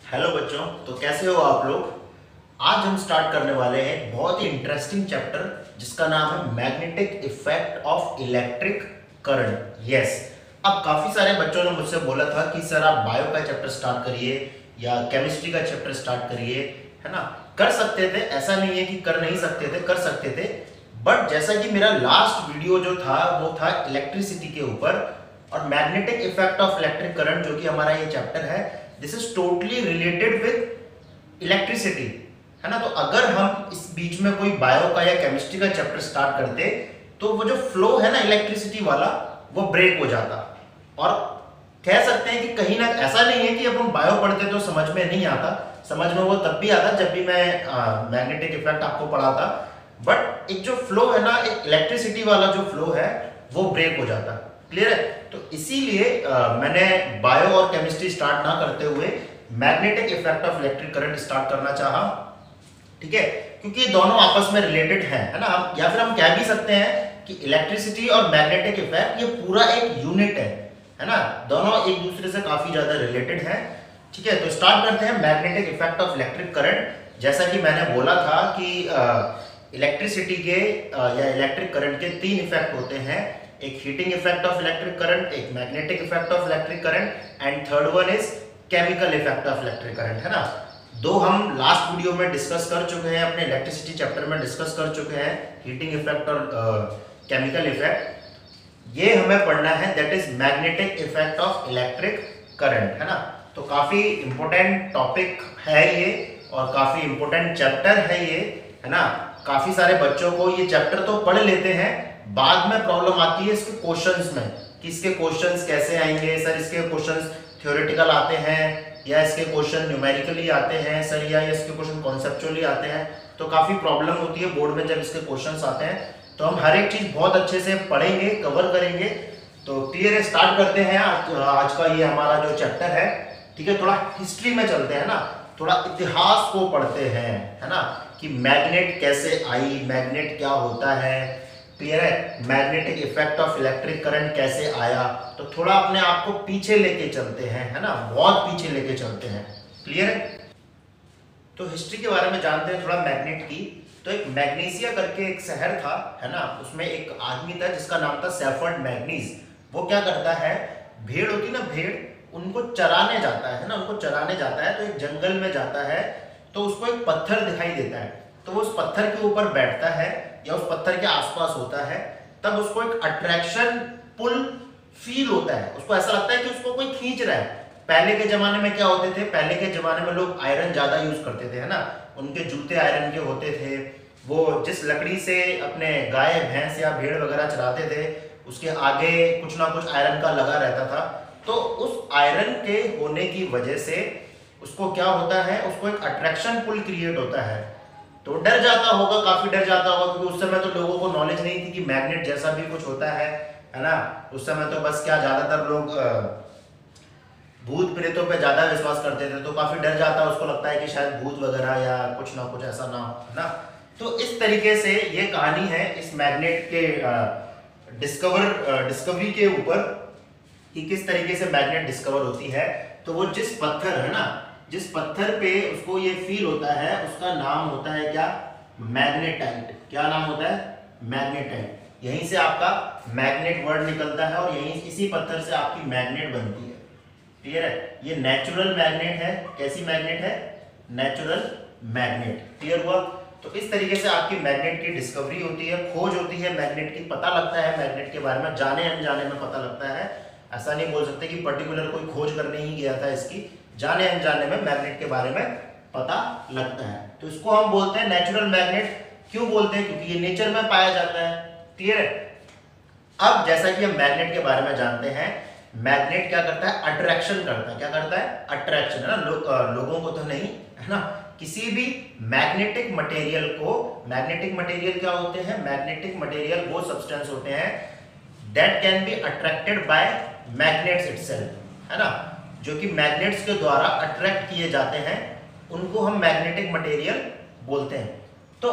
Hello बच्चों, तो कैसे हो आप लोग। आज हम स्टार्ट करने वाले हैं एक बहुत ही इंटरेस्टिंग चैप्टर जिसका नाम है magnetic effect of electric current. Yes, अब काफी सारे बच्चों ने मुझसे बोला था कि सर आप बायो का चैप्टर स्टार्ट करिए या केमिस्ट्री का चैप्टर स्टार्ट करिए, है ना। कर सकते थे, ऐसा नहीं है कि कर नहीं सकते थे, कर सकते थे। बट जैसा कि मेरा लास्ट वीडियो जो था वो था इलेक्ट्रिसिटी के ऊपर और magnetic effect of electric current, जो कि हमारा ये चैप्टर है, this is totally related with electricity, है ना। तो अगर हम इस बीच में कोई बायो का या केमिस्ट्री का चैप्टर स्टार्ट करते तो वो जो फ्लो है ना इलेक्ट्रिसिटी वाला, वो ब्रेक हो जाता। और कह सकते हैं कि कहीं ना, ऐसा नहीं है कि अब हम बायो पढ़ते तो समझ में नहीं आता, समझ में वो तब भी आता जब भी मैं मैग्नेटिक इफेक्ट आपको पढ़ाता। बट एक जो फ्लो है ना, एक इलेक्ट्रिसिटी वाला जो फ्लो है वो ब्रेक हो जाता। क्लियर है। तो इसीलिए मैंने बायो और केमिस्ट्री स्टार्ट ना करते हुए magnetic effect of electric current start करना चाहा। ठीक है, क्योंकि ये दोनों आपस में रिलेटेड हैं, है ना। या फिर हम कह भी सकते हैं कि इलेक्ट्रिसिटी और मैग्नेटिक इफेक्ट ये पूरा एक यूनिट है ना। दोनों एक दूसरे से काफी ज्यादा रिलेटेड हैं। ठीक है, तो स्टार्ट करते हैं magnetic effect of electric current. जैसा कि मैंने बोला था कि इलेक्ट्रिसिटी के या इलेक्ट्रिक करंट के तीन इफेक्ट होते हैं। एक heating effect of electric current, एक magnetic effect of electric current and third one is chemical effect of electric current, है ना। दो हम लास्ट वीडियो में डिस्कस कर चुके हैं, अपने इलेक्ट्रिसिटी चैप्टर में डिस्कस कर चुके हैं, हीटिंग इफेक्ट और केमिकल इफेक्ट। ये हमें पढ़ना है, that is magnetic effect of electric current, है ना। तो काफी इंपॉर्टेंट टॉपिक है ये और काफी इंपॉर्टेंट चैप्टर है ये, है ना। काफी सारे बच्चों को ये चैप्टर तो पढ़ लेते हैं, बाद में प्रॉब्लम आती है इसके क्वेश्चंस में कि इसके क्वेश्चंस कैसे आएंगे सर, इसके क्वेश्चंस थ्योरेटिकल आते हैं या इसके क्वेश्चन न्यूमेरिकली आते हैं सर, या इसके क्वेश्चन कॉन्सेप्चुअली आते हैं। तो काफी प्रॉब्लम होती है बोर्ड में जब इसके क्वेश्चंस आते हैं। तो हम हर एक चीज बहुत अच्छे से पढ़ेंगे, कवर करेंगे। तो क्लियर है, स्टार्ट करते हैं आज का ये हमारा जो चैप्टर है। ठीक है, थोड़ा हिस्ट्री में चलते हैं ना, थोड़ा इतिहास को पढ़ते हैं, है ना, कि मैग्नेट कैसे आई, मैग्नेट क्या होता है। क्लियर है, magnetic effect of electric current कैसे आया। तो थोड़ा अपने आप को पीछे लेके चलते हैं, है ना, बहुत पीछे लेके चलते हैं। क्लियर है, तो हिस्ट्री के बारे में जानते हैं थोड़ा मैग्नेट की। तो एक मैग्नीसिया करके एक शहर था, है ना, उसमें एक आदमी था जिसका नाम था सेफर्ड मैग्नीज। वो क्या करता है, भेड़ होती ना, भेड़, उनको चराने जाता है ना, उनको चराने जाता है। तो एक जंगल में जाता है, तो उसको एक पत्थर दिखाई देता है। तो वो उस पत्थर के ऊपर बैठता है या उस पत्थर के आसपास होता है, तब उसको एक अट्रैक्शन पुल फील होता है। उसको ऐसा लगता है कि उसको कोई खींच रहा है। पहले के जमाने में क्या होते थे, पहले के जमाने में लोग आयरन ज्यादा यूज करते थे, है ना। उनके जूते आयरन के होते थे। वो जिस लकड़ी से अपने गाय भैंस या भेड़ वगैरह चराते थे, उसके आगे कुछ ना कुछ आयरन का लगा रहता था। तो उस आयरन के होने की वजह से उसको क्या होता है, उसको एक अट्रैक्शन पुल क्रिएट होता है। तो डर जाता होगा, काफी डर जाता होगा, क्योंकि उस समय तो लोगों को नॉलेज नहीं थी कि मैग्नेट जैसा भी कुछ होता है ना। उस समय तो बस क्या, ज्यादातर लोग भूत प्रेतों पे ज्यादा विश्वास करते थे। तो काफी डर जाता है, उसको लगता है कि शायद भूत वगैरह या कुछ ना कुछ ऐसा ना हो, है ना। तो इस तरीके से ये कहानी है इस मैग्नेट के डिस्कवरी के ऊपर, कि किस तरीके से मैग्नेट डिस्कवर होती है। तो वो जिस पत्थर, है ना, जिस पत्थर पे उसको ये फील होता है, उसका नाम होता है क्या, मैग्नेटाइट। क्या नाम होता है, मैग्नेटाइट। यहीं से आपका मैग्नेट वर्ड निकलता है और यहीं इसी पत्थर से आपकी मैग्नेट बनती है। क्लियर है, ये नेचुरल मैग्नेट है। कैसी मैग्नेट है, नेचुरल मैग्नेट। क्लियर हुआ। तो इस तरीके से आपकी मैग्नेट की डिस्कवरी होती है, खोज होती है मैग्नेट की, पता लगता है मैग्नेट के बारे में, जाने अनजाने में पता लगता है। ऐसा नहीं बोल सकते कि पर्टिकुलर कोई खोज करने ही गया था इसकी, जाने अनजाने में मैग्नेट के बारे में पता लगता है। तो इसको हम बोलते हैं नेचुरल मैग्नेट। क्यों बोलते हैं, क्योंकि ये नेचर में पाया जाता है। क्लियर है। अब जैसा कि हम मैग्नेट के बारे में जानते हैं, मैग्नेट क्या करता है, अट्रैक्शन करता है। क्या करता है, अट्रैक्शन, है ना। लोगों को तो नहीं, है ना, किसी भी मैग्नेटिक मटेरियल को, मैग्नेटिक मटेरियल क्या होते हैं, मैग्नेटिक मटेरियल वो सब्सटेंस होते हैं that can be attracted by magnets itself, है ना, जो कि मैग्नेट्स के द्वारा अट्रैक्ट किए जाते हैं, उनको हम मैग्नेटिक मटेरियल बोलते हैं। तो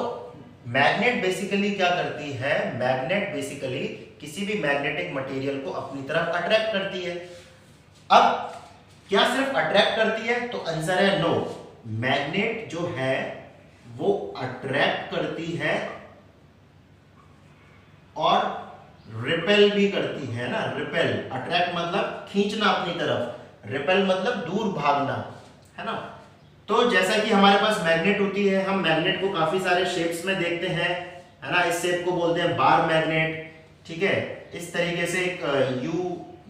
मैग्नेट बेसिकली क्या करती है, मैग्नेट बेसिकली किसी भी मैग्नेटिक मटेरियल को अपनी तरफ अट्रैक्ट करती है। अब क्या सिर्फ अट्रैक्ट करती है? तो आंसर है नो। मैग्नेट जो है वो अट्रैक्ट करती है और रिपेल भी करती है ना। रिपेल, अट्रैक्ट मतलब खींचना अपनी तरफ, रिपेल मतलब दूर भागना, है ना। तो जैसा कि हमारे पास मैग्नेट होती है, हम मैग्नेट को काफी सारे शेप्स में देखते हैं, है ना। इस शेप को बोलते हैं बार मैग्नेट, ठीक है। इस तरीके से एक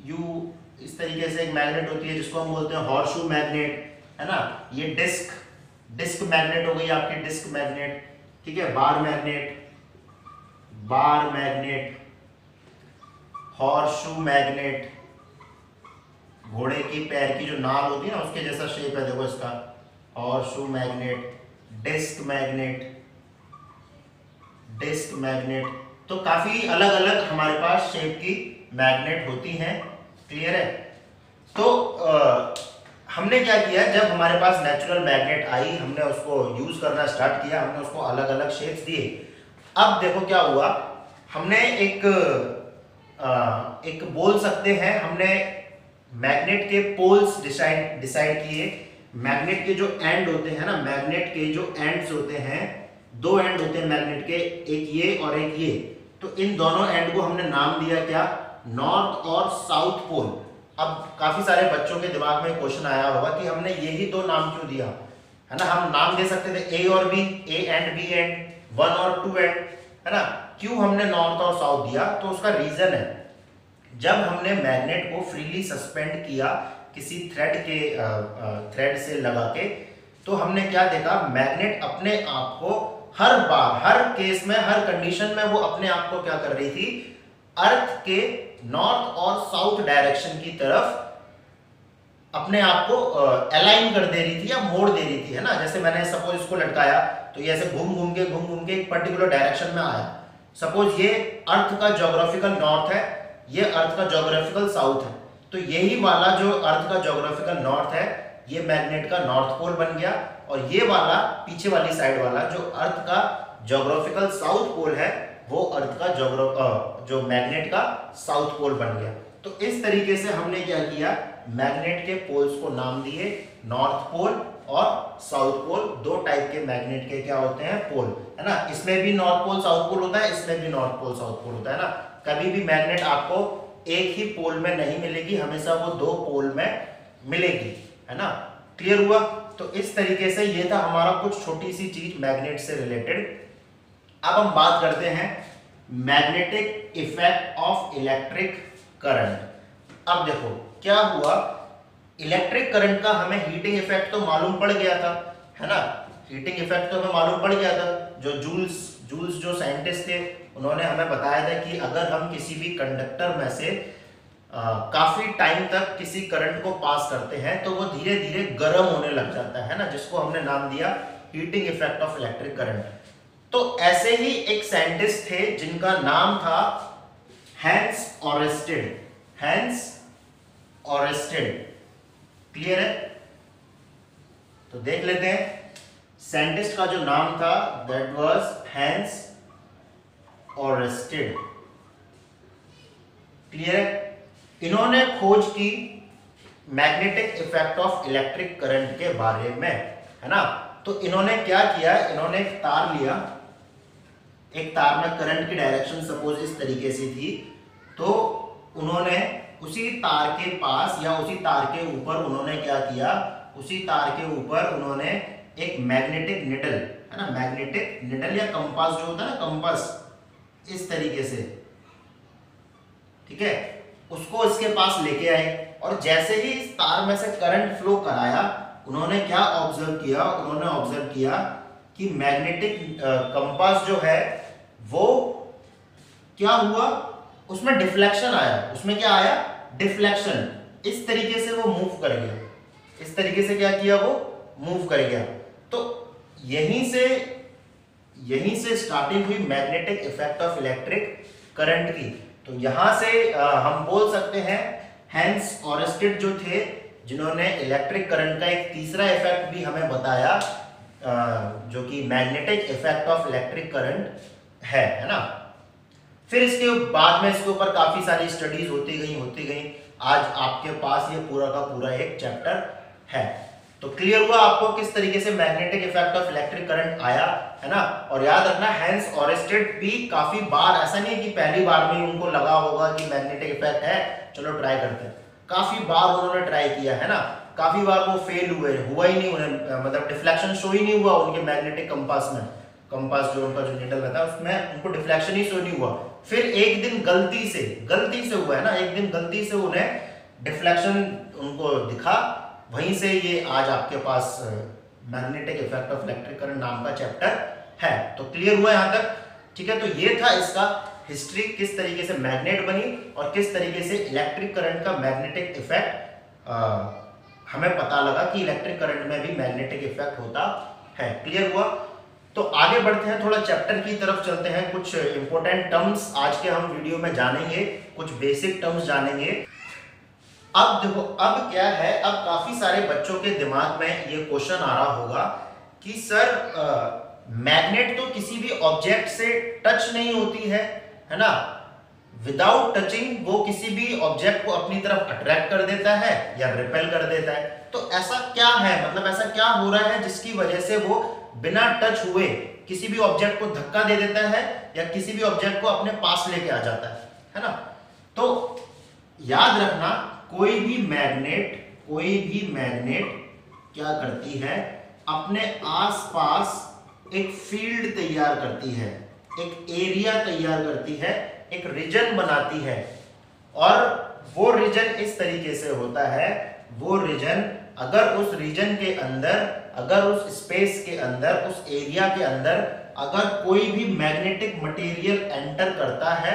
यू इस तरीके से एक मैग्नेट होती है जिसको हम बोलते हैं हॉर्सशू मैग्नेट, है ना। ये डिस्क मैग्नेट हो गई आपकी, डिस्क मैग्नेट, ठीक है। बार मैग्नेट, हॉर्सशू मैग्नेट, घोड़े की पैर की जो नाल होती है ना उसके जैसा शेप है, देखो इसका, हॉर्सशू मैग्नेट, डिस्क मैग्नेट। तो काफी अलग अलग हमारे पास शेप की मैग्नेट होती हैं, क्लियर है। तो हमने क्या किया, जब हमारे पास नेचुरल मैग्नेट आई, हमने उसको यूज करना स्टार्ट किया, हमने उसको अलग अलग शेप्स दिए। अब देखो क्या हुआ, हमने एक बोल सकते हैं, हमने मैग्नेट के पोल्स डिसाइड किए। मैग्नेट के जो एंड होते हैं ना, मैग्नेट के जो एंड्स होते हैं, दो एंड होते हैं मैग्नेट के, एक ये और एक ये। तो इन दोनों एंड को हमने नाम दिया क्या, नॉर्थ और साउथ पोल। अब काफी सारे बच्चों के दिमाग में क्वेश्चन आया होगा कि हमने यही दो नाम क्यों दिया, है ना। हम नाम दे सकते थे ए और B, A and B and, one और टू एंड, है ना। क्यों हमने नॉर्थ और साउथ दिया? तो उसका रीजन है, जब हमने मैग्नेट को फ्रीली सस्पेंड किया किसी थ्रेड से लगा के, तो हमने क्या देखा, मैग्नेट अपने आप को हर बार, हर केस में, हर कंडीशन में वो अपने आप को क्या कर रही थी, अर्थ के नॉर्थ और साउथ डायरेक्शन की तरफ अपने आप को अलाइन कर दे रही थी या मोड़ दे रही थी, है ना। जैसे मैंने सपोज इसको लटकाया तो ये ऐसे घूम घूम के एक पर्टिकुलर डायरेक्शन में आया। सपोज ये अर्थ का ज्योग्राफिकल नॉर्थ है, ये अर्थ का ज्योग्राफिकल साउथ है, तो यही वाला जो अर्थ का ज्योग्राफिकल नॉर्थ है ये मैग्नेट का नॉर्थ पोल बन गया, और ये वाला पीछे वाली साइड वाला जो अर्थ का ज्योग्राफिकल साउथ पोल है वो अर्थ का जो मैग्नेट का साउथ पोल बन गया। तो इस तरीके से हमने क्या किया, मैग्नेट के पोल्स को नाम दिए, नॉर्थ पोल और साउथ पोल। दो टाइप के मैग्नेट के क्या होते हैं, पोल, है ना। इसमें भी नॉर्थ पोल साउथ पोल होता है, इसमें भी नॉर्थ पोल साउथ पोल होता है ना। कभी भी मैग्नेट आपको एक ही पोल में नहीं मिलेगी, हमेशा वो दो पोल में मिलेगी, है ना। क्लियर हुआ? तो इस तरीके से ये था हमारा कुछ छोटी सी चीज मैग्नेट से रिलेटेड। अब हम बात करते हैं magnetic effect of electric current. अब देखो क्या हुआ, इलेक्ट्रिक करंट का हमें हीटिंग इफेक्ट तो मालूम पड़ गया था, है ना। हीटिंग इफेक्ट तो हमें मालूम पड़ गया था। जो जूल्स जो साइंटिस्ट थे उन्होंने हमें बताया था कि अगर हम किसी भी कंडक्टर में से काफी टाइम तक किसी करंट को पास करते हैं तो वो धीरे धीरे गर्म होने लग जाता है ना, जिसको हमने नाम दिया heating effect of electric current. तो ऐसे ही एक साइंटिस्ट थे जिनका नाम था हैंस ऑरेस्टेड। क्लियर है? तो देख लेते हैं साइंटिस्ट का जो नाम था, दैट वाज हैंस ऑरेस्टेड। क्लियर है? इन्होंने खोज की magnetic effect of electric current के बारे में, है ना। तो इन्होंने क्या किया, इन्होंने एक तार लिया, एक तार में करंट की डायरेक्शन सपोज इस तरीके से थी, तो उन्होंने उसी तार के पास या उसी तार के ऊपर उन्होंने क्या किया, उसी तार के ऊपर उन्होंने एक मैग्नेटिक निडल, है ना, मैग्नेटिक निडल या कंपास जो होता है ना, कंपास, इस तरीके से, ठीक है, उसको इसके पास लेके आए। और जैसे ही इस तार में से करंट फ्लो कराया, उन्होंने क्या ऑब्जर्व किया, उन्होंने ऑब्जर्व किया कि मैग्नेटिक कंपास जो है वो क्या हुआ, उसमें डिफ्लेक्शन आया। उसमें क्या आया, डिफ्लेक्शन। इस तरीके से वो मूव कर गया, इस तरीके से क्या किया, वो मूव कर गया। तो यहीं से स्टार्टिंग हुई magnetic effect of electric current की। तो यहां से हम बोल सकते हैं हैंस ऑरेस्टेड जो थे, जिन्होंने इलेक्ट्रिक करंट का एक तीसरा इफेक्ट भी हमें बताया, जो कि magnetic effect of electric current है ना। फिर इसके बाद में इसके ऊपर काफी सारी स्टडीज होती गई, आज आपके पास ये पूरा का पूरा एक चैप्टर है। तो क्लियर हुआ आपको किस तरीके से magnetic effect of electric current आया, है ना। और याद रखना हैंस ऑरेस्टेड भी काफी बार, ऐसा नहीं है कि पहली बार में उनको लगा होगा कि मैग्नेटिक इफेक्ट है चलो ट्राई करते हैं, काफी बार उन्होंने ट्राई किया, है ना। काफी बार वो फेल हुआ ही नहीं उन्हें, मतलब डिफ्लेक्शन शो ही नहीं हुआ उनके मैग्नेटिक कंपास में, कंपास जो उनका जो नीडल रहता है उसमें उनको डिफ्लेक्शन ही शो नहीं हुआ। फिर एक दिन गलती से हुआ, है ना, एक दिन गलती से उन्हें डिफ्लेक्शन उनको दिखा, वहीं से ये आज आपके पास magnetic effect of electric current नाम का चैप्टर है। तो क्लियर हुआ यहां तक, ठीक है। तो ये था इसका हिस्ट्री, किस तरीके से मैग्नेट बनी और किस तरीके से इलेक्ट्रिक करंट का मैग्नेटिक इफेक्ट हमें पता लगा कि इलेक्ट्रिक करंट में भी मैग्नेटिक इफेक्ट होता है। क्लियर हुआ। तो आगे बढ़ते हैं, थोड़ा चैप्टर की तरफ चलते हैं। कुछ इंपॉर्टेंट टर्म्स आज के हम वीडियो में जानेंगे, कुछ बेसिक टर्म्स जानेंगे। अब देखो, अब क्या है, अब काफी सारे बच्चों के दिमाग में ये क्वेश्चन आ रहा होगा कि सर मैग्नेट तो किसी भी ऑब्जेक्ट से टच नहीं होती है ना, विदाउट टचिंग वो किसी भी ऑब्जेक्ट को अपनी तरफ अट्रैक्ट कर देता है या रिपेल कर देता है। तो ऐसा क्या है, मतलब ऐसा क्या हो रहा है जिसकी वजह से वो बिना टच हुए किसी भी ऑब्जेक्ट को धक्का दे देता है या किसी भी ऑब्जेक्ट को अपने पास लेके आ जाता है ना। तो याद रखना, कोई भी मैग्नेट क्या करती है, अपने आसपास एक फील्ड तैयार करती है, एक एरिया तैयार करती है, एक रीजन बनाती है। और वो रीजन इस तरीके से होता है, वो रीजन अगर उस रीजन के अंदर, अगर उस स्पेस के अंदर, उस एरिया के अंदर अगर कोई भी मैग्नेटिक मटेरियल एंटर करता है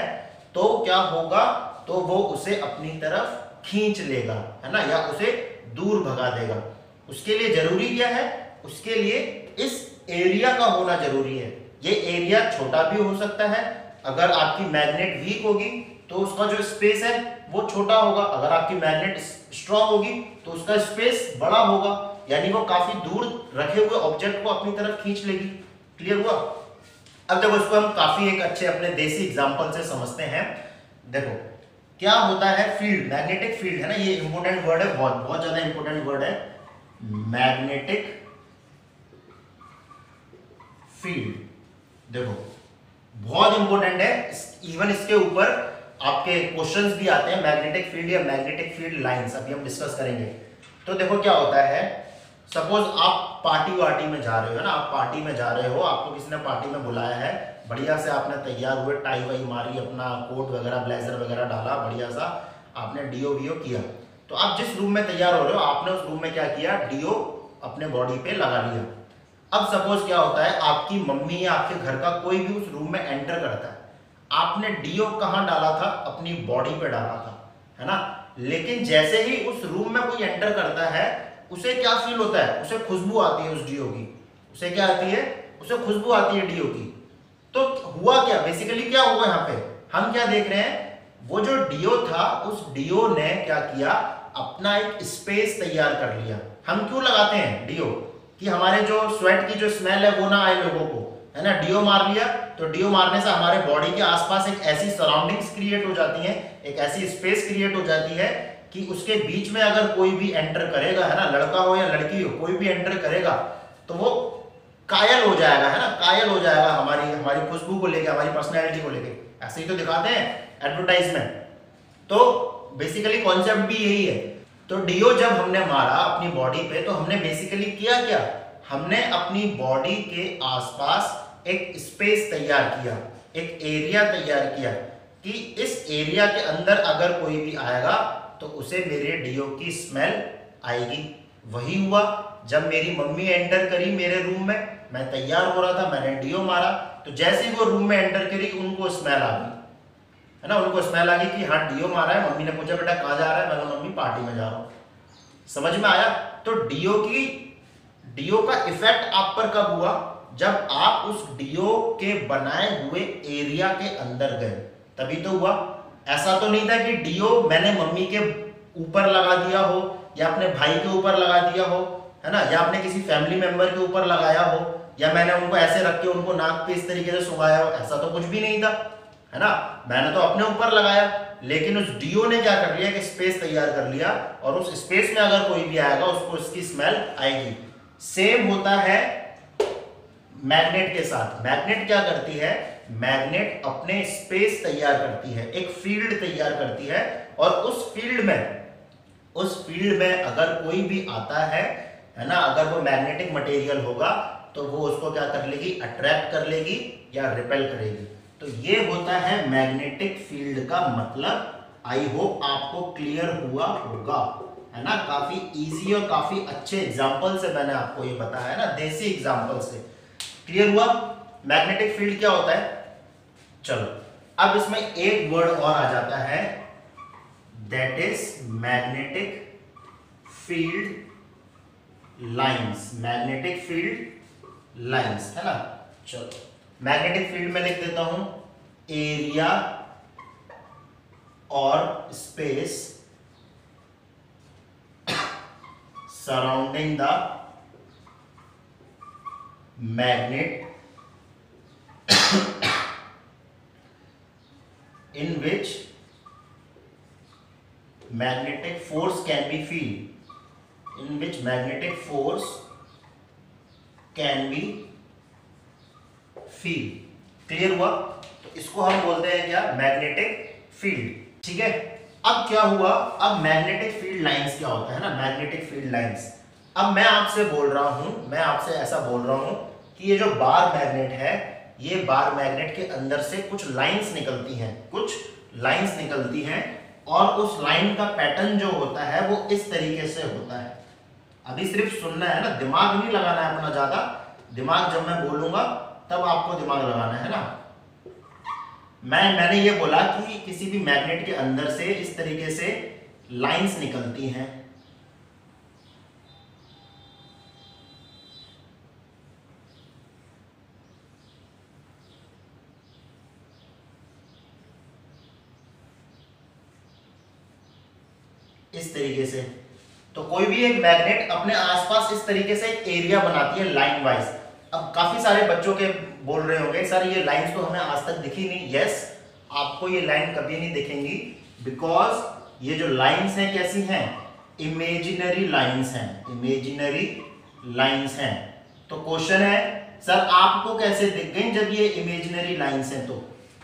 तो क्या होगा, तो वो उसे अपनी तरफ खींच लेगा, है ना, या उसे दूर भगा देगा। उसके लिए जरूरी क्या है, उसके लिए इस एरिया का होना जरूरी है। ये एरिया छोटा भी हो सकता है, अगर आपकी मैग्नेट वीक होगी तो उसका जो स्पेस है वो छोटा होगा, अगर आपकी मैग्नेट स्ट्रांग होगी तो उसका स्पेस बड़ा होगा, यानी वो काफी दूर रखे हुए ऑब्जेक्ट को अपनी तरफ खींच लेगी। क्लियर हुआ। अब देखो, इसको हम काफी एक अच्छे अपने देसी एग्जांपल से समझते हैं। देखो क्या होता है, फील्ड, मैग्नेटिक फील्ड, है ना, ये इंपॉर्टेंट वर्ड है, बहुत बहुत ज्यादा इंपॉर्टेंट वर्ड है, मैग्नेटिक फील्ड। देखो बहुत इंपॉर्टेंट है, इवन इसके ऊपर आपके क्वेश्चंस भी आते हैं, मैग्नेटिक फील्ड या मैग्नेटिक फील्ड लाइंस, अभी हम डिस्कस करेंगे। तो देखो क्या होता है, सपोज आप पार्टी वार्टी में जा रहे हो, है ना, आप पार्टी में जा रहे हो, आपको किसी ने पार्टी में बुलाया है, बढ़िया से आपने तैयार हुए, टाई वाई मारी, अपना कोट वगैरह ब्लेजर वगैरह डाला, बढ़िया सा आपने डीओ वीओ किया। तो आप जिस रूम में तैयार हो रहे हो, आपने उस रूम में क्या किया, डीओ अपने बॉडी पे लगा लिया। अब सपोज क्या होता है, आपकी मम्मी या आपके घर का कोई भी उस रूम में एंटर करता है, आपने डीओ कहां डाला था, अपनी बॉडी पे डाला था, है ना। लेकिन जैसे ही उस रूम में कोई एंटर करता है, उसे क्या फील होता है, उसे खुशबू आती है उस डीओ की, उसे क्या आती है, उसे खुशबू आती है डीओ की। तो हुआ क्या, बेसिकली क्या हुआ यहाँ पे, हम क्या देख रहे हैं, वो जो डीओ था, उस डीओ ने क्या किया, अपना एक स्पेस तैयार कर लिया। हम क्यों लगाते हैं डीओ, कि हमारे जो स्वेट की जो स्मेल है वो ना आए लोगों को, है ना। डीओ मार लिया तो डीओ मारने से हमारे बॉडी के आसपास एक ऐसी सराउंडिंग्स क्रिएट हो जाती हैं, एक ऐसी स्पेस क्रिएट हो जाती है कि उसके बीच में अगर कोई भी एंटर करेगा, है ना, लड़का हो या लड़की हो, कोई भी एंटर करेगा तो वो कायल हो जाएगा, है ना, कायल हो जाएगा हमारी खुशबू को लेके, हमारी पर्सनैलिटी को लेके। ऐसे ही तो दिखाते हैं एडवर्टाइजमेंट। तो बेसिकली कॉन्सेप्ट भी यही है। तो डीओ जब हमने मारा अपनी बॉडी पे, तो हमने बेसिकली किया क्या, हमने अपनी बॉडी के आसपास एक स्पेस तैयार किया, एक एरिया तैयार किया कि इस एरिया के अंदर अगर कोई भी आएगा तो उसे मेरे डीओ की स्मेल आएगी। वही हुआ जब मेरी मम्मी एंटर करी मेरे रूम में, मैं तैयार हो रहा था, मैंने डीओ मारा, तो जैसे ही वो रूम में एंटर करी उनको स्मेल आ गई, है ना, उनको स्मेल आ गई कि हाँ डीओ मारा है। मम्मी ने पूछा बेटा कहाँ जा रहा है, मैं मम्मी पार्टी में जा रहा हूँ। समझ में आया। तो डीओ का इफेक्ट आप पर कब हुआ, जब आप उस डीओ के बनाए हुए एरिया के अंदर गए, तभी तो हुआ। ऐसा तो नहीं था कि डीओ मैंने मम्मी के ऊपर लगा दिया हो या अपने भाई के ऊपर लगा दिया हो, है ना, या अपने किसी फैमिली मेंबर के ऊपर लगाया हो, या मैंने उनको ऐसे रख के उनको नाक पे इस तरीके से सुंघाया हो, ऐसा तो कुछ भी नहीं था। है ना। मैंने तो अपने ऊपर लगाया, लेकिन उस डीओ ने क्या कर लिया कि स्पेस तैयार कर लिया, और उस स्पेस में अगर कोई भी आएगा उसको इसकी स्मेल आएगी। सेम होता है मैग्नेट के साथ। मैग्नेट क्या करती है, मैग्नेट अपने स्पेस तैयार करती है, एक फील्ड तैयार करती है, और उस फील्ड में अगर कोई भी आता है ना, अगर वो मैग्नेटिक मटेरियल होगा तो वो उसको क्या कर लेगी, अट्रैक्ट कर लेगी या रिपेल करेगी। तो ये होता है मैग्नेटिक फील्ड का मतलब। आई होप आपको क्लियर हुआ होगा, है ना। काफी इजी और काफी अच्छे एग्जांपल से मैंने आपको ये बताया है ना, देसी एग्जांपल से। क्लियर हुआ मैग्नेटिक फील्ड क्या होता है। चलो अब इसमें एक वर्ड और आ जाता है, that is magnetic field lines. Magnetic field lines, है ना। चलो मैग्नेटिक फील्ड में लिख देता हूं, एरिया और space surrounding the magnet in which magnetic force can be feel, in which magnetic force can be feel। Clear हुआ। तो इसको हम बोलते हैं क्या, मैग्नेटिक फील्ड। ठीक है, अब क्या हुआ, अब मैग्नेटिक फील्ड लाइंस क्या होता है ना, मैग्नेटिक फील्ड लाइंस। अब मैं आपसे बोल रहा हूं, मैं आपसे ऐसा बोल रहा हूं कि ये जो बार मैग्नेट है, ये बार मैग्नेट के अंदर से कुछ लाइंस निकलती हैं, कुछ लाइंस निकलती हैं, और उस लाइन का पैटर्न जो होता है वो इस तरीके से होता है। अभी सिर्फ सुनना है ना, दिमाग नहीं लगाना है अपना ज्यादा। दिमाग जब मैं बोलूंगा तब आपको दिमाग लगाना है ना। मैंने ये बोला कि किसी भी मैग्नेट के अंदर से इस तरीके से लाइंस निकलती हैं। इस तरीके से, तो कोई भी एक मैग्नेट अपने आसपास इस तरीके से एक एरिया बनाती है लाइन वाइज। अब काफी सारे बच्चों के बोल रहे होंगे सर ये लाइंस तो हमें आज तक दिखी नहीं। यस, आपको ये लाइन कभी नहीं दिखेंगी, बिकॉज ये जो लाइंस हैं कैसी हैं, इमेजिनरी लाइंस हैं, इमेजिनरी लाइंस हैं। तो क्वेश्चन है सर आपको कैसे दिख गई जब ये इमेजिनरी लाइंस हैं। तो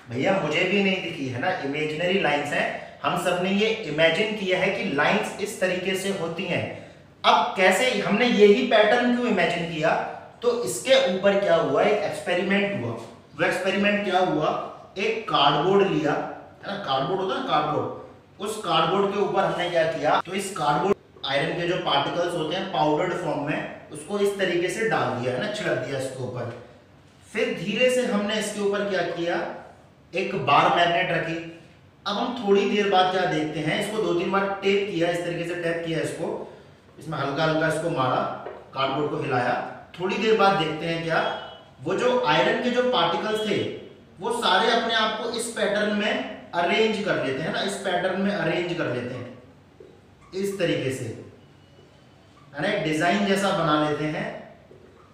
भैया मुझे भी नहीं दिखी है ना, इमेजिनरी लाइंस हैं। हम सब ने ये इमेजिन किया है कि लाइंस इस तरीके से होती हैं। अब कैसे, हमने यही पैटर्न क्यों इमेजिन किया, तो इसके ऊपर क्या हुआ, एक एक्सपेरिमेंट हुआ। वो एक्सपेरिमेंट क्या हुआ, एक कार्डबोर्ड लिया, है ना, कार्डबोर्ड होता है ना, कार्डबोर्ड। उस कार्डबोर्ड के ऊपर हमने क्या किया, तो इस कार्डबोर्ड आयरन के जो पार्टिकल्स होते हैं पाउडर्ड फॉर्म में, उसको इस तरीके से डाल दिया, है ना, छिड़क दिया इसके ऊपर। फिर धीरे से हमने इसके ऊपर क्या किया, एक बार मैग्नेट रखी। अब हम थोड़ी देर बाद क्या देखते हैं, इसको 2-3 बार टेप किया, इस तरीके से टेप किया इसको, इसमें हल्का हल्का इसको मारा, कार्डबोर्ड को हिलाया। थोड़ी देर बाद देखते हैं क्या, वो जो आयरन के जो पार्टिकल्स थे वो सारे अपने आप को इस पैटर्न में अरेंज कर लेते हैं ना, इस पैटर्न में अरेंज कर लेते हैं इस तरीके से, है ना, एक डिजाइन जैसा बना लेते हैं,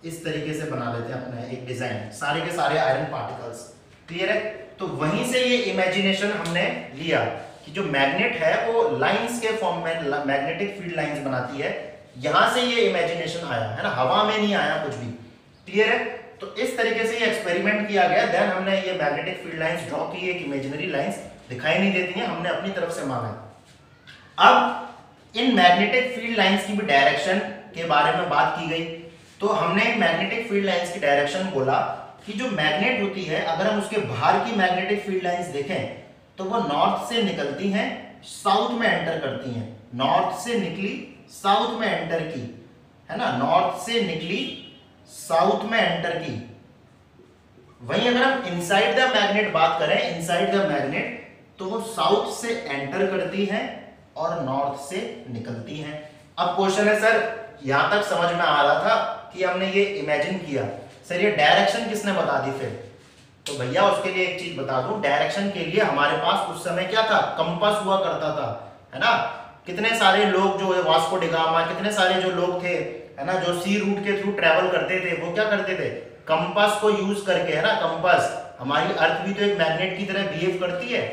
इस तरीके से बना लेते हैं अपना एक डिजाइन, सारे के सारे आयरन पार्टिकल्स। क्लियर है। तो वहीं से ये इमेजिनेशन हमने लिया कि जो मैग्नेट है वो लाइंस के फॉर्म में मैग्नेटिक फील्ड लाइंस बनाती है। यहां से ये इमेजिनेशन आया, है ना, हवा में नहीं आया कुछ भी। क्लियर है। तो इस तरीके से ये एक्सपेरिमेंट किया गया, देन हमने ये मैग्नेटिक फील्ड लाइंस ड्रॉ की, एक इमेजिनरी लाइंस दिखाई नहीं देती हैं, हमने अपनी तरफ से माना। अब इन मैग्नेटिक फील्ड लाइंस की भी डायरेक्शन के बारे में बात की गई। तो हमने मैग्नेटिक फील्ड लाइंस की डायरेक्शन बोला कि जो मैग्नेट होती है, अगर हम उसके बाहर की मैग्नेटिक फील्ड लाइंस देखें तो वो नॉर्थ से निकलती हैं, साउथ में एंटर करती हैं। नॉर्थ से निकली, साउथ में एंटर की, है ना, नॉर्थ से निकली, साउथ में एंटर की। वहीं अगर हम इनसाइड द मैग्नेट बात करें, इनसाइड द मैग्नेट, तो वो साउथ से एंटर करती हैं और नॉर्थ से निकलती हैं। अब क्वेश्चन है सर यहां तक समझ में आ रहा था कि हमने ये इमेजिन किया, सर ये डायरेक्शन किसने बता दी फिर? तो भैया उसके लिए एक चीज बता दूं, डायरेक्शन के लिए हमारे पास उस समय क्या था, कंपास हुआ करता था, है ना। कितने सारे लोग जो है वास्को डिगामा, कितने सारे जो लोग थे, है ना, जो सी रूट के थ्रू ट्रेवल करते थे, वो क्या करते थे, कंपास को यूज करके, है ना, कंपास हमारी अर्थ भी तो एक मैग्नेट की तरह बिहेव करती है।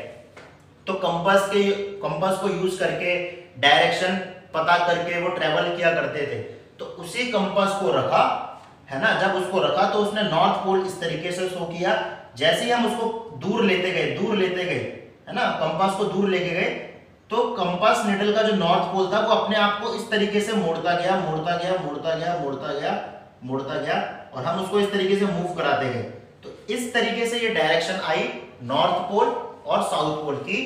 तो कंपास को यूज करके डायरेक्शन पता करके वो ट्रेवल किया करते थे। तो उसी कंपास को रखा है ना, जब उसको रखा तो उसने नॉर्थ पोल इस तरीके से शो किया। जैसे ही हम उसको दूर लेते गए है ना, कंपास को दूर लेके गए, तो कंपास निडल का जो नॉर्थ पोल था वो अपने आप को इस तरीके से मोड़ता गया और हम उसको इस तरीके से मूव कराते गए। तो इस तरीके से ये डायरेक्शन आई नॉर्थ पोल और साउथ पोल की।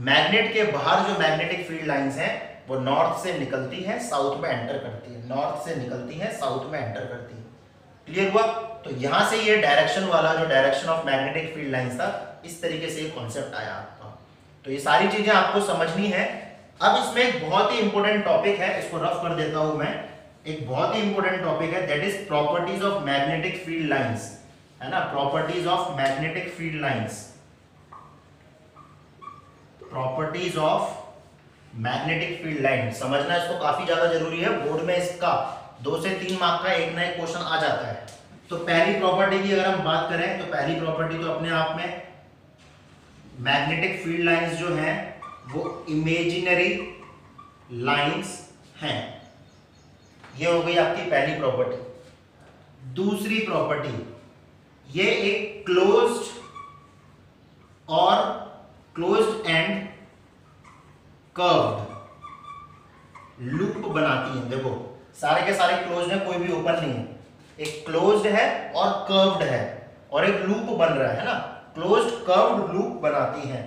मैग्नेट के बाहर जो मैग्नेटिक फील्ड लाइंस हैं वो नॉर्थ से निकलती है साउथ में एंटर करती है, नॉर्थ से निकलती है साउथ में एंटर करती है। क्लियर हुआ? तो यहां से ये डायरेक्शन वाला जो direction of magnetic field lines था, इस तरीके से ये कॉन्सेप्ट आया आपका। तो ये सारी चीजें आपको समझनी है। अब इसमें एक बहुत ही इंपॉर्टेंट टॉपिक है, इसको रफ कर देता हूं मैं। एक बहुत ही इंपॉर्टेंट टॉपिक है, that is properties of magnetic field lines, है ना, properties of magnetic field lines, properties of magnetic field line. समझना इसको काफी ज्यादा जरूरी है, बोर्ड में इसका 2 से 3 मार्क का एक ना एक क्वेश्चन आ जाता है। तो पहली प्रॉपर्टी की अगर हम बात करें, तो पहली प्रॉपर्टी तो अपने आप में मैग्नेटिक फील्ड लाइंस जो हैं वो इमेजिनरी लाइंस हैं। ये हो गई आपकी पहली प्रॉपर्टी। दूसरी प्रॉपर्टी, ये एक क्लोज्ड एंड कर्व्ड लूप बनाती है। देखो सारे के सारे क्लोज्ड है, कोई भी ओपन नहीं है। एक क्लोज्ड है और कर्व्ड है और एक लूप बन रहा है ना, क्लोज्ड कर्व्ड लूप बनाती है।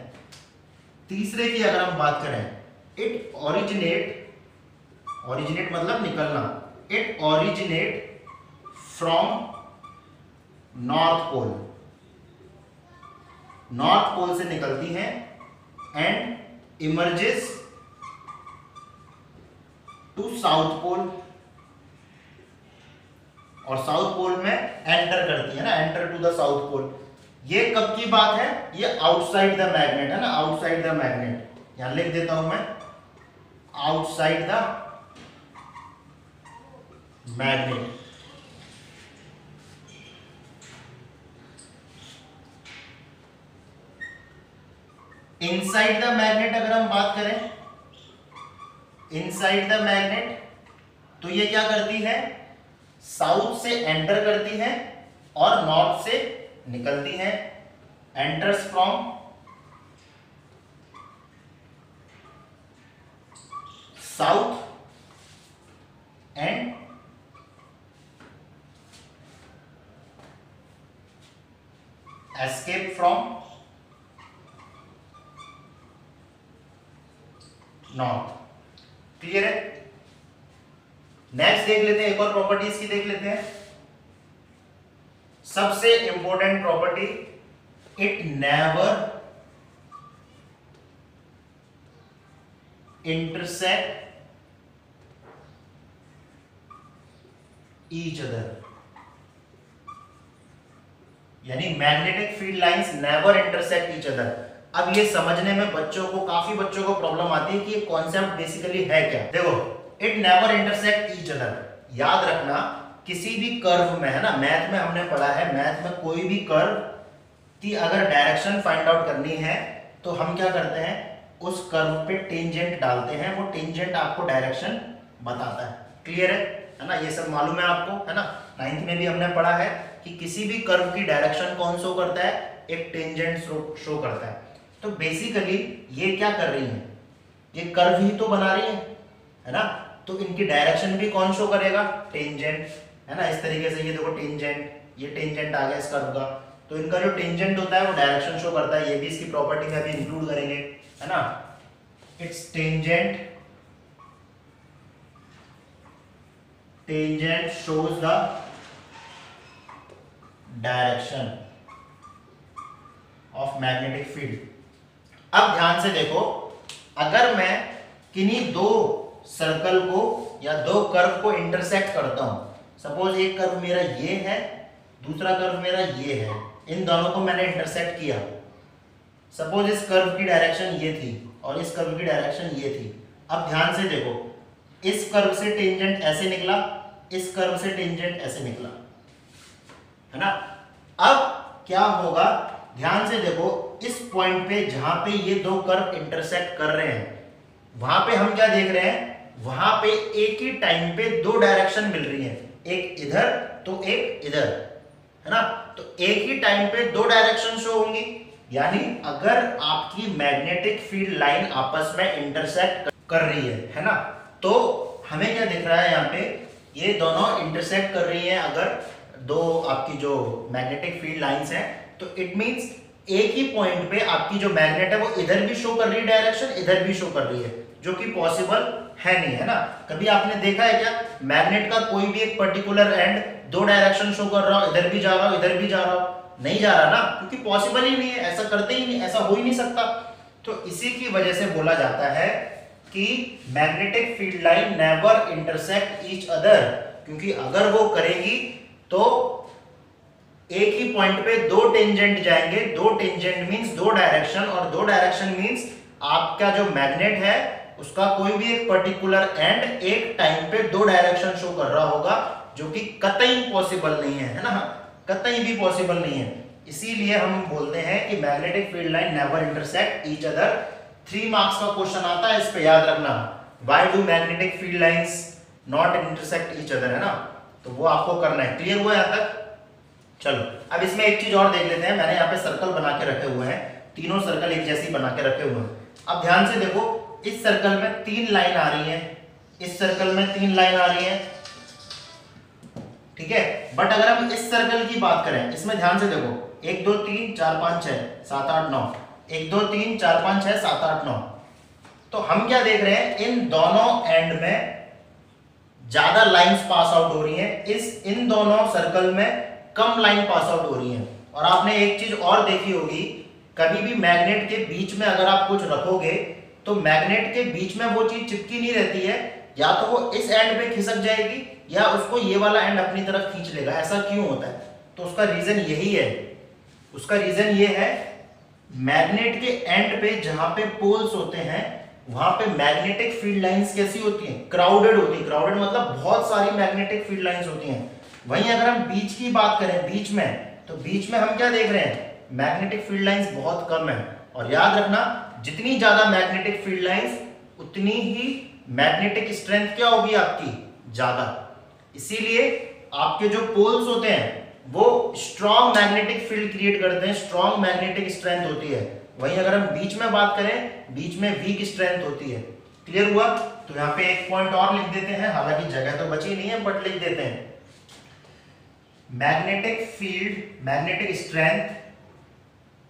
तीसरे की अगर हम बात करें, इट ओरिजिनेट मतलब निकलना, it originate from north pole से निकलती है and emerges to south pole, और साउथ पोल में एंटर करती है ना, enter to the south pole. ये कब की बात है? ये आउटसाइड द मैग्नेट है ना, आउटसाइड द मैग्नेट। यहां लिख देता हूं मैं, outside the magnet. Inside the magnet अगर हम बात करें, इनसाइड द मैग्नेट, तो ये क्या करती है? साउथ से एंटर करती है और नॉर्थ से निकलती है। Enters from south and escape from north. Clear है? नेक्स्ट देख लेते हैं, एक और प्रॉपर्टी इसकी देख लेते हैं। सबसे important property, it never intersect each other, यानी magnetic field lines never intersect each other. अब ये समझने में काफी बच्चों को प्रॉब्लम आती है कि ये कॉन्सेप्ट बेसिकली है क्या। देखो, it never intersect each other, याद रखना किसी भी कर्व में, है ना, मैथ में हमने पढ़ा है, मैथ में कोई भी कर्व की अगर डायरेक्शन फाइंड आउट करनी है तो हम क्या करते हैं, उस कर्व पे टेंजेंट डालते हैं, वो टेंजेंट आपको डायरेक्शन बताता है। क्लियर है ना, ये सब मालूम है आपको, है ना। 9th में भी हमने पढ़ा है कि किसी भी कर्व की डायरेक्शन कौन शो करता है, एक टेंजेंट शो करता है। तो बेसिकली ये क्या कर रही है, ये कर्व ही तो बना रही है ना, तो इनकी डायरेक्शन भी कौन शो करेगा, टेंजेंट, है ना। इस तरीके से ये देखो टेंजेंट, ये टेंजेंट आ गया इस कर्व का, तो इनका जो टेंजेंट होता है वो डायरेक्शन शो करता है। ये भी इसकी प्रॉपर्टी में अभी इंक्लूड करेंगे, है ना। It's tangent shows the direction of magnetic field. अब ध्यान से देखो, अगर मैं किन्हीं दो सर्कल को या दो कर्व को इंटरसेक्ट करता हूं, सपोज एक कर्व मेरा ये है, दूसरा कर्व मेरा ये है, इन दोनों को मैंने इंटरसेक्ट किया। सपोज इस कर्व की डायरेक्शन ये थी और इस कर्व की डायरेक्शन ये थी। अब ध्यान से देखो, इस कर्व से टेंजेंट ऐसे निकला, इस कर्व से टेंजेंट ऐसे निकला, है ना। अब क्या होगा, ध्यान से देखो, इस पॉइंट पे जहां पे ये दो कर्व इंटरसेक्ट कर रहे हैं, वहां पे हम क्या देख रहे हैं, वहां पे एक ही टाइम पे दो डायरेक्शन मिल रही है, एक इधर तो एक इधर, है ना। तो एक ही टाइम पे दो डायरेक्शन शो होंगी, यानी अगर आपकी मैग्नेटिक फील्ड लाइन आपस में इंटरसेक्ट कर रही है ना, तो हमें क्या दिख रहा है यहाँ पे, ये दोनों इंटरसेक्ट कर रही हैं अगर दो आपकी जो मैग्नेटिक फील्ड लाइंस हैं, तो इट मींस एक ही पॉइंट पे आपकी जो मैग्नेट है वो इधर भी शो कर रही है डायरेक्शन, इधर भी शो कर रही है, जो कि पॉसिबल है नहीं, है ना। कभी आपने देखा है क्या, मैग्नेट का कोई भी एक पर्टिकुलर एंड दो डायरेक्शन शो कर रहा हो, इधर भी जा रहा हो इधर भी जा रहा हो, नहीं जा रहा ना, क्योंकि पॉसिबल ही नहीं है, ऐसा करते ही नहीं, ऐसा हो ही नहीं सकता। तो इसी की वजह से बोला जाता है कि magnetic field line never intersect each other, क्योंकि अगर वो करेगी तो एक ही पॉइंट पे दो टेंजेंट जाएंगे, दो टेंजेंट मींस दो डायरेक्शन, और दो डायरेक्शन मींस आपका जो मैग्नेट है उसका कोई भी एक पर्टिकुलर एंड एक टाइम पे दो डायरेक्शन शो कर रहा होगा, जो कि कतई पॉसिबल नहीं है ना, कतई भी पॉसिबल नहीं है। इसीलिए हम बोलते हैं कि magnetic field line never intersect each other. 3 marks का क्वेश्चन आता है, इस पे याद रखना, why do magnetic field lines not intersect each other, है ना, तो वो आपको करना है। क्लियर हुआ यहां तक? चलो अब इसमें एक चीज और देख लेते हैं। मैंने यहाँ पे सर्कल बना के रखे हुए हैं, तीनों सर्कल एक जैसी बना के रखे हुए हैं। अब ध्यान से देखो, इस सर्कल में 3 लाइन आ रही है, इस सर्कल में 3 लाइन आ रही है, ठीक है। बट अगर हम इस सर्कल की बात करें, इसमें ध्यान से देखो, 1 2 3 4 5 6 7 8 9, 1 2 3 4 5 6 7 8 9। तो हम क्या देख रहे हैं, इन दोनों एंड में ज्यादा लाइंस पास आउट हो रही हैं, इन दोनों सर्कल में कम लाइन पास आउट हो रही हैं। और आपने एक चीज और देखी होगी, कभी भी मैग्नेट के बीच में अगर आप कुछ रखोगे तो मैग्नेट के बीच में वो चीज चिपकी नहीं रहती है, या तो वो इस एंड पे खिसक जाएगी या उसको ये वाला एंड अपनी तरफ खींच लेगा। ऐसा क्यों होता है? तो उसका रीजन यही है, उसका रीजन ये है, मैग्नेट के एंड पे जहां पे पोल्स होते हैं वहां पे मैग्नेटिक फील्ड लाइंस कैसी होती हैं, क्राउडेड होती है। क्राउडेड मतलब बहुत सारी मैग्नेटिक फील्ड लाइंस होती हैं। वहीं अगर हम बीच की बात करें, बीच में, तो बीच में हम क्या देख रहे हैं, मैग्नेटिक फील्ड लाइंस बहुत कम है। और याद रखना, जितनी ज्यादा मैग्नेटिक फील्ड लाइंस उतनी ही मैग्नेटिक स्ट्रेंथ क्या होगी आपकी, ज्यादा। इसीलिए आपके जो पोल्स होते हैं वो स्ट्रॉन्ग मैग्नेटिक फील्ड क्रिएट करते हैं, स्ट्रॉन्ग मैग्नेटिक स्ट्रेंथ होती है। वहीं अगर हम बीच में बात करें, बीच में वीक स्ट्रेंथ होती है। क्लियर हुआ? तो यहाँ पे एक पॉइंट और लिख देते हैं, हालांकि जगह तो बची नहीं है बट लिख देते हैं। Magnetic field, magnetic strength,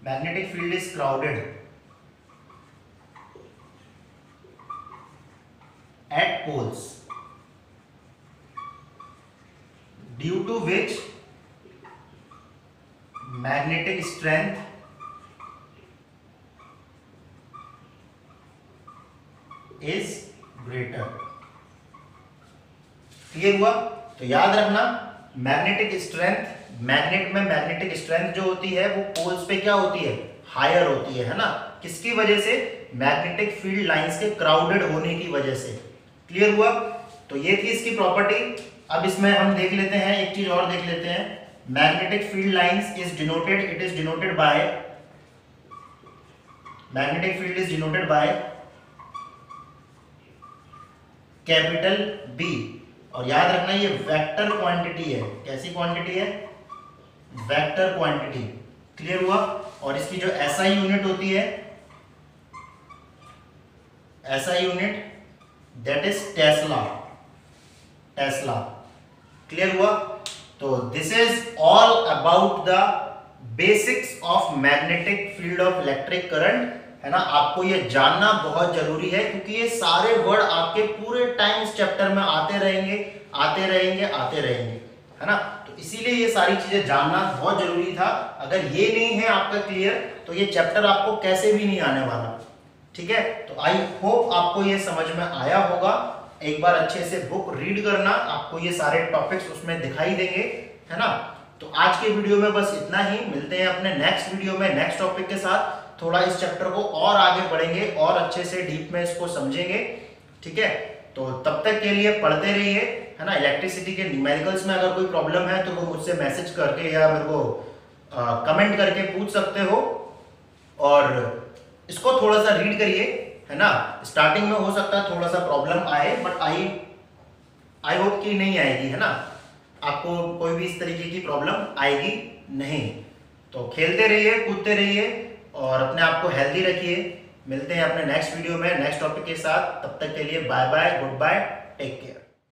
magnetic field is crowded at poles, due to which magnetic strength is greater। Clear हुआ? तो याद रखना, मैग्नेटिक स्ट्रेंथ, मैग्नेट में मैग्नेटिक स्ट्रेंथ जो होती है वो पोल्स पे क्या होती है, हायर होती है ना। किसकी वजह से? मैग्नेटिक फील्ड लाइंस के क्राउडेड होने की वजह से। क्लियर हुआ? तो ये थी इसकी प्रॉपर्टी। अब इसमें हम देख लेते हैं, एक चीज और देख लेते हैं। Magnetic field lines is denoted, it is denoted by, magnetic field is denoted by capital B. और याद रखना ये वेक्टर क्वांटिटी है। कैसी क्वांटिटी है? Vector quantity. क्लियर हुआ? और इसकी जो एसआई यूनिट होती है, SI unit that is Tesla, Tesla. Clear हुआ? तो this is all about the basics of magnetic field of electric current, है ना। आपको ये जानना बहुत जरूरी है, क्योंकि ये सारे वर्ड आपके पूरे टाइम इस चैप्टर में आते रहेंगे, आते रहेंगे, आते रहेंगे, है ना। तो इसीलिए ये सारी चीजें जानना बहुत जरूरी था। अगर ये नहीं है आपका क्लियर, तो ये चैप्टर आपको कैसे भी नहीं आने वाला। ठीक है? तो आई होप आपको ये समझ में आया होगा। एक बार अच्छे से बुक रीड करना, आपको ये सारे टॉपिक्स उसमें दिखाई देंगे, है ना। तो आज के वीडियो में बस इतना ही। मिलते हैं अपने नेक्स्ट वीडियो में नेक्स्ट टॉपिक के साथ। थोड़ा इस चैप्टर को और आगे बढ़ेंगे और अच्छे से डीप में इसको समझेंगे। ठीक है? तो तब तक के लिए पढ़ते रहिए, है ना। इलेक्ट्रिसिटी के न्यूमेरिकल्स में अगर कोई प्रॉब्लम है तो वो मुझसे मैसेज करके या मेरे को कमेंट करके पूछ सकते हो और इसको थोड़ा सा रीड करिए, है ना। स्टार्टिंग में हो सकता है थोड़ा सा प्रॉब्लम आए, बट आई होप कि नहीं आएगी, है ना। आपको कोई भी इस तरीके की प्रॉब्लम आएगी नहीं। तो खेलते रहिए, कूदते रहिए और अपने आप को हेल्दी रखिए। मिलते हैं अपने नेक्स्ट वीडियो में नेक्स्ट टॉपिक के साथ। तब तक के लिए bye bye, goodbye, take care.